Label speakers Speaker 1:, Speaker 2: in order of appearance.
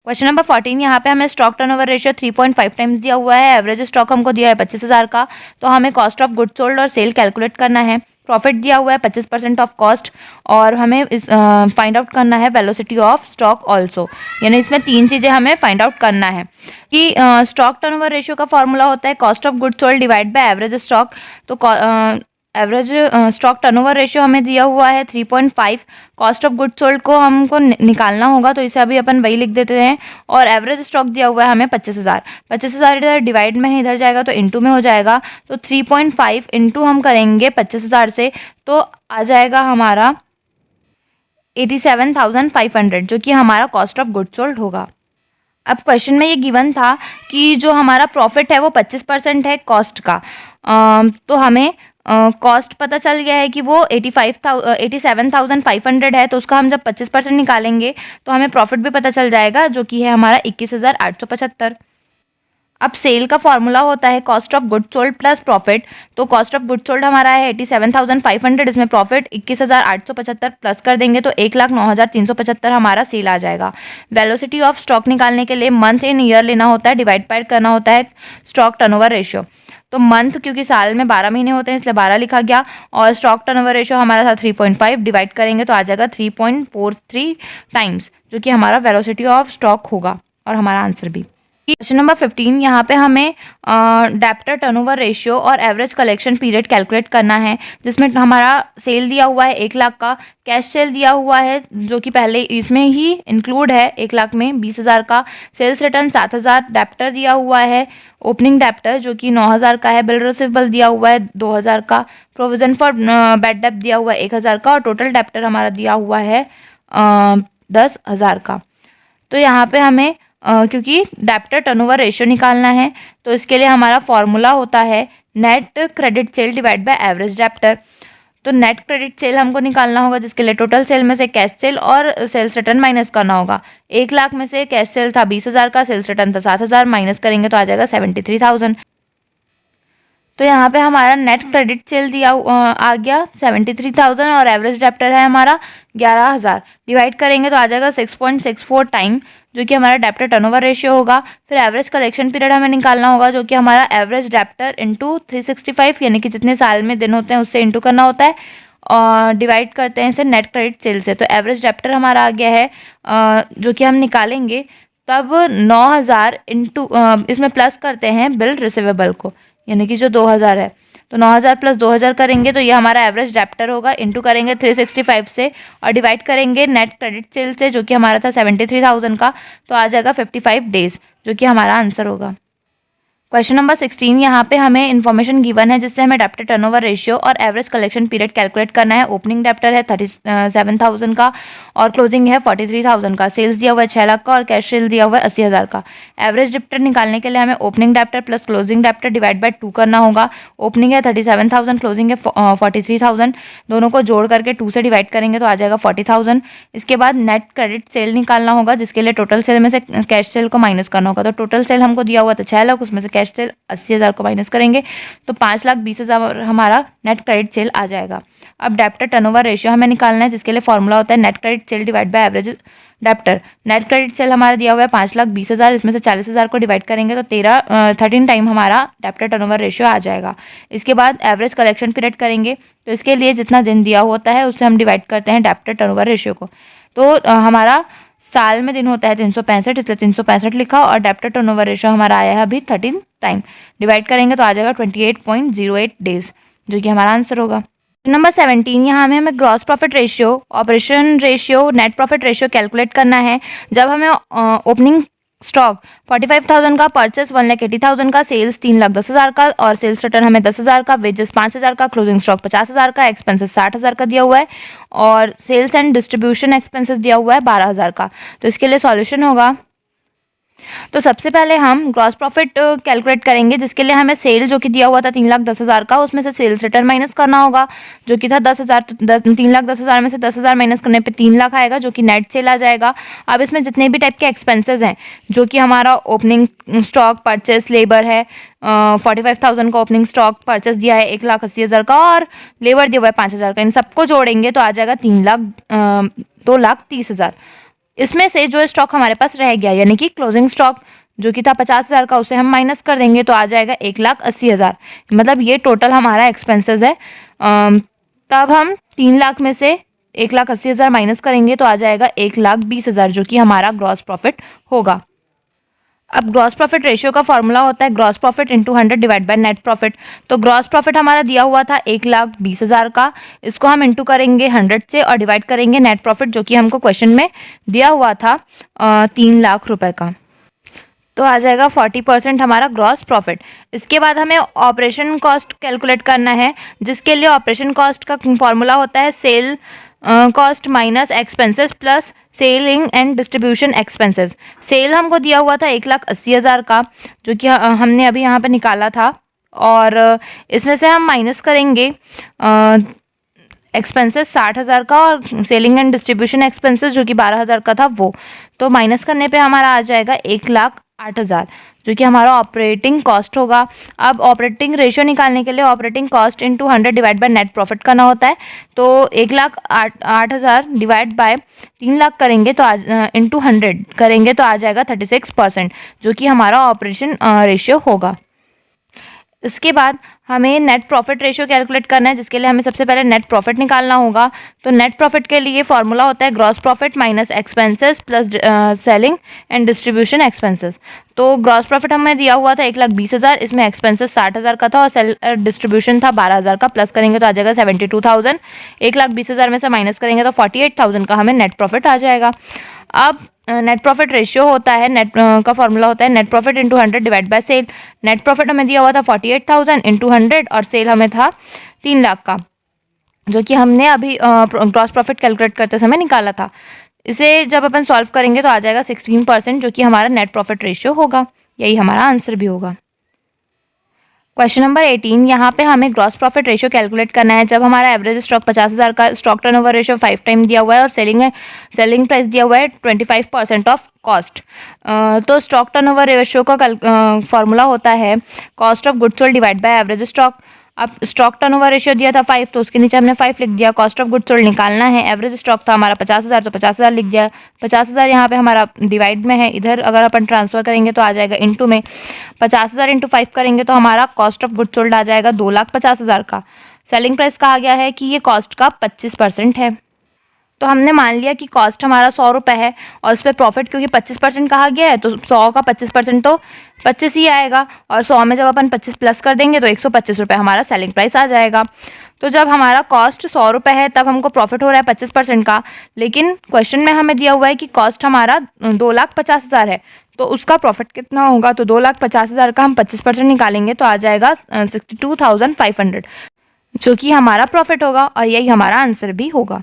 Speaker 1: Question number 14 यहाँ पे हमें स्टॉक टर्नओवर रेशियो 3.5 टाइम्स दिया हुआ है। एवरेज स्टॉक हमको दिया है 25,000 का। तो हमें कॉस्ट ऑफ गुड सोल्ड और सेल कैलकुलेट करना है। प्रॉफिट दिया हुआ है 25% ऑफ कॉस्ट, और हमें इस फाइंड आउट करना है वेलोसिटी ऑफ स्टॉक ऑल्सो। यानी इसमें 3 चीज़ें हमें फाइंड आउट करना है कि स्टॉक टर्नओवर रेशियो का फॉर्मूला होता है cost of good sold divide by average stock. तो एवरेज स्टॉक टर्नओवर रेशियो हमें दिया हुआ है 3.5। कॉस्ट ऑफ गुड सोल्ड को हमको निकालना होगा, तो इसे अभी अपन वही लिख देते हैं। और एवरेज स्टॉक दिया हुआ है हमें 25,000। 25,000 इधर डिवाइड में है, इधर जाएगा तो इंटू में हो जाएगा। तो 3.5 इंटू हम करेंगे 25,000 से, तो आ जाएगा हमारा 87,500, जो कि हमारा कॉस्ट ऑफ गुड सोल्ड होगा। अब क्वेश्चन में ये गिवन था कि जो हमारा प्रॉफिट है वो 25% है कॉस्ट का। तो हमें कॉस्ट पता चल गया है कि वो 87,500 है। तो उसका हम जब 25% निकालेंगे तो हमें प्रॉफिट भी पता चल जाएगा, जो कि है हमारा 21,875। अब सेल का फॉर्मूला होता है cost of good sold plus profit. तो कॉस्ट ऑफ गुड सोल्ड हमारा है 87,500, इसमें प्रॉफिट 21,875 प्लस कर देंगे तो 1,09,375 हमारा सेल आ जाएगा। वेलोसिटी ऑफ स्टॉक निकालने के लिए मंथ इन ईयर लेना होता है, डिवाइड बाय करना होता है स्टॉक टर्नओवर रेशियो। तो मंथ क्योंकि साल में 12 महीने होते हैं इसलिए 12 लिखा गया, और स्टॉक टर्नओवर रेशियो हमारा था 3.5, डिवाइड करेंगे तो आ जाएगा 3.43 टाइम्स, जो कि हमारा वेलोसिटी ऑफ स्टॉक होगा और हमारा आंसर भी। क्वेश्चन नंबर 15 यहाँ पे हमें डेप्टर टर्नओवर रेशियो और एवरेज कलेक्शन पीरियड कैलकुलेट करना है, जिसमें हमारा सेल दिया हुआ है 1 लाख का, कैश सेल दिया हुआ है जो कि पहले इसमें ही इंक्लूड है 1 लाख में 20,000 का, सेल्स रिटर्न 7,000, डेप्टर दिया हुआ है ओपनिंग डेप्टर जो कि 9,000 का है, बिल रिसीवेबल दिया हुआ है 2,000 का, प्रोविजन फॉर बैड डेप्ट दिया हुआ है 1,000 का, और टोटल डेप्टर हमारा दिया हुआ है 10,000 का। तो यहाँ पे हमें क्योंकि डेप्टर टर्नओवर रेशियो निकालना है, तो इसके लिए हमारा फॉर्मूला होता है net credit sale divide by average debtor. तो नेट क्रेडिट सेल हमको निकालना होगा, जिसके लिए टोटल सेल में से कैश सेल और सेल्स रिटर्न माइनस करना होगा। 1 लाख में से कैश सेल था 20,000 का, सेल्स रिटर्न था 7,000, माइनस करेंगे तो आ जाएगा 73,000। तो यहाँ पे हमारा नेट क्रेडिट सेल दिया आ गया 73,000, और एवरेज डेप्टर है हमारा 11,000। डिवाइड करेंगे तो आ जाएगा 6.64 टाइम, जो कि हमारा डेप्टर टर्नओवर रेशियो होगा। फिर एवरेज कलेक्शन पीरियड हमें निकालना होगा, जो कि हमारा एवरेज डेप्टर इंटू 365, यानी कि जितने साल में दिन होते हैं उससे इंटू करना होता है, और डिवाइड करते हैं इसे नेट क्रेडिट सेल से। तो एवरेज डेप्टर हमारा आ गया है जो कि हम निकालेंगे तब 9,000 इंटू इसमें प्लस करते हैं बिल रिसीवेबल को, यानी कि जो 2,000 है, तो 9,000 प्लस 2,000 करेंगे तो ये हमारा एवरेज डेप्टर होगा, इंटू करेंगे 365 से, और डिवाइड करेंगे नेट क्रेडिट सेल से जो कि हमारा था 73,000 का, तो आ जाएगा 55 डेज, जो कि हमारा आंसर होगा। क्वेश्चन नंबर 16 यहाँ पे हमें इन्फॉर्मेशन गिवन है, जिससे हमें डेप्टर टर्नओवर रेशियो और एवरेज कलेक्शन पीरियड कैलकुलेट करना है। ओपनिंग डेप्टर है 37,000 का और क्लोजिंग है 43,000 का, सेल्स दिया हुआ है 6 लाख का और कैश सेल दिया हुआ है 80,000 का। एवरेज डेप्टर निकालने के लिए हमें opening debtor plus closing debtor divide by 2 करना होगा। ओपनिंग है 37,000, क्लोजिंग है 43,000, दोनों को जोड़ करके 2 से डिवाइड करेंगे तो आ जाएगा 40,000। इसके बाद नेट क्रेडिट सेल निकालना होगा, जिसके लिए टोटल सेल में से कैश सेल को माइनस करना होगा। तो टोटल सेल हमको दिया हुआ था 6 लाख, उसमें से कैश सेल 80,000 को माइनस करेंगे तो 5,20,000 हमारा नेट क्रेडिट सेल आ जाएगा। अब डेप्टर टर्नओवर रेशियो हमें निकालना है, जिसके लिए फॉर्मूला होता है net credit sale divide by average debtor. Net credit sale हमारा दिया हुआ है 5,20,000, इसमें से 40,000 को डिवाइड करेंगे तो 13 टाइम हमारा डेप्टर टर्नओवर रेशियो आ जाएगा। इसके बाद एवरेज कलेक्शन पीरियड करेंगे, तो इसके लिए जितना दिन दिया होता है उससे हम डिवाइड करते हैं डेप्टर टर्नओवर रेशियो को। तो हमारा साल में दिन होता है 365, इसलिए 365 लिखा, और डेप्टर टर्नओवर रेशियो हमारा आया है अभी 13 टाइम। डिवाइड करेंगे तो आ जाएगा 28.08 डेज, जो कि हमारा आंसर होगा। नंबर 17 यहाँ हमें gross profit ratio, operation ratio, net profit ratio calculate करना है। जब हमें ओपनिंग स्टॉक 45,000 का, परचेस 1,80,000 का, सेल्स 3,10,000 का, और सेल्स रिटर्न हमें 10,000 का, वेजेस 5,000 का, क्लोजिंग स्टॉक 50,000 का, एक्सपेंसेस 60,000 का दिया हुआ है, और सेल्स एंड डिस्ट्रीब्यूशन एक्सपेंसेस दिया हुआ है 12,000 का। तो इसके लिए सॉल्यूशन होगा, तो सबसे पहले हम ग्रॉस प्रॉफिट कैलकुलेट करेंगे, जिसके लिए हमें सेल जो कि दिया हुआ था 3,10,000 का, उसमें से सेल्स रिटर्न माइनस करना होगा जो कि था 10,000। 3,10,000 में से 10,000 माइनस करने पे 3 लाख आएगा, जो कि नेट सेल आ जाएगा। अब इसमें जितने भी टाइप के एक्सपेंसेस हैं, जो कि हमारा ओपनिंग स्टॉक, परचेस, लेबर है, 45,000 का ओपनिंग स्टॉक, परचेस दिया है 1,80,000 का, और लेबर दिया हुआ है 5,000 का, इन सबको जोड़ेंगे तो आ जाएगा 2,30,000। इसमें से जो स्टॉक हमारे पास रह गया यानी कि क्लोजिंग स्टॉक जो कि था 50,000 का, उसे हम माइनस कर देंगे तो आ जाएगा 1,80,000। मतलब ये टोटल हमारा एक्सपेंसेस है। तब हम 3,00,000 में से 1,80,000 माइनस करेंगे तो आ जाएगा 1,20,000 जो कि हमारा ग्रॉस प्रॉफिट होगा। अब ग्रॉस प्रॉफिट रेशियो का फॉर्मूला होता है gross profit into 100 divide by net profit. तो ग्रॉस प्रॉफिट हमारा दिया हुआ था 1,20,000 का, इसको हम इंटू करेंगे 100 से और डिवाइड करेंगे नेट प्रॉफिट जो कि हमको क्वेश्चन में दिया हुआ था 3,00,000 रुपए का। तो आ जाएगा 40% हमारा ग्रॉस प्रॉफिट। इसके बाद हमें ऑपरेशन कॉस्ट कैलकुलेट करना है, जिसके लिए ऑपरेशन कॉस्ट का फॉर्मूला होता है sale cost minus expenses plus selling and distribution expenses. Sale हमको दिया हुआ था 1,80,000 का जो कि हमने अभी यहाँ पे निकाला था, और इसमें से हम माइनस करेंगे एक्सपेंसेस 60,000 का और सेलिंग एंड डिस्ट्रीब्यूशन एक्सपेंसेस जो कि 12,000 का था वो। तो माइनस करने पे हमारा आ जाएगा 1,08,000 जो कि हमारा ऑपरेटिंग कॉस्ट होगा। अब ऑपरेटिंग रेशियो निकालने के लिए operating cost into 100 divide by net profit करना होता है। तो 1,08,000 डिवाइड बाय 3,00,000 करेंगे तो इंटू 100 करेंगे तो आ जाएगा 36% जो कि हमारा ऑपरेशन रेशियो होगा। इसके बाद हमें नेट प्रॉफिट रेशियो कैलकुलेट करना है, जिसके लिए हमें सबसे पहले नेट प्रॉफिट निकालना होगा। तो नेट प्रॉफिट के लिए फॉर्मूला होता है gross profit minus expenses plus selling and distribution expenses. तो ग्रॉस प्रॉफिट हमें दिया हुआ था 1,20,000, इसमें एक्सपेंसेस 60,000 का था और डिस्ट्रीब्यूशन था 12,000 का। प्लस करेंगे तो आ जाएगा 72,000। 1,20,000 में से माइनस करेंगे तो 48,000 का हमें नेट प्रॉफिट आ जाएगा। अब नेट प्रॉफिट रेशियो होता है नेट का फॉर्मूला होता है net profit into 100 divide by sale. Net profit हमें दिया हुआ था 48,000 इंटू 100 और सेल हमें था 3,00,000 का जो कि हमने अभी ग्रॉस प्रॉफिट कैलकुलेट करते समय निकाला था। इसे जब अपन सॉल्व करेंगे तो आ जाएगा 16% जो कि हमारा नेट प्रॉफिट रेशियो होगा। यही हमारा आंसर भी होगा। क्वेश्चन नंबर 18, यहाँ पे हमें ग्रॉस प्रॉफिट रेशियो कैलकुलेट करना है जब हमारा एवरेज स्टॉक 50,000 का, स्टॉक टर्नओवर रेशियो 5 टाइम दिया हुआ है और सेलिंग प्राइस दिया हुआ है 25% ऑफ कॉस्ट। तो स्टॉक टर्नओवर रेशियो का फॉर्मूला होता है cost of goods sold divide by average stock. अब स्टॉक टर्नओवर रेशियो दिया था 5 तो उसके नीचे हमने 5 लिख दिया। कॉस्ट ऑफ गुड्स सोल्ड निकालना है, एवरेज स्टॉक था हमारा 50,000 तो 50,000 लिख दिया। 50,000 यहाँ पे हमारा डिवाइड में है, इधर अगर अपन ट्रांसफर करेंगे तो आ जाएगा इंटू में। 50,000 इंटू 5 करेंगे तो हमारा कॉस्ट ऑफ गुड्स सोल्ड आ जाएगा 2,50,000 का। सेलिंग प्राइस कहा गया है कि ये कॉस्ट का 25% है। तो हमने मान लिया कि कॉस्ट हमारा 100 रुपये है और इस पर प्रॉफिट क्योंकि 25% कहा गया है तो 100 का 25% तो 25 ही आएगा, और 100 में जब अपन 25 प्लस कर देंगे तो 125 रुपये हमारा सेलिंग प्राइस आ जाएगा। तो जब हमारा कॉस्ट 100 रुपये है तब हमको प्रॉफिट हो रहा है 25% का, लेकिन क्वेश्चन में हमें दिया हुआ है कि कॉस्ट हमारा 2,50,000 है तो उसका प्रॉफिट कितना होगा। तो 2,50,000 का हम 25% निकालेंगे तो आ जाएगा 62,500 जो कि हमारा प्रॉफिट होगा, और यही हमारा आंसर भी होगा।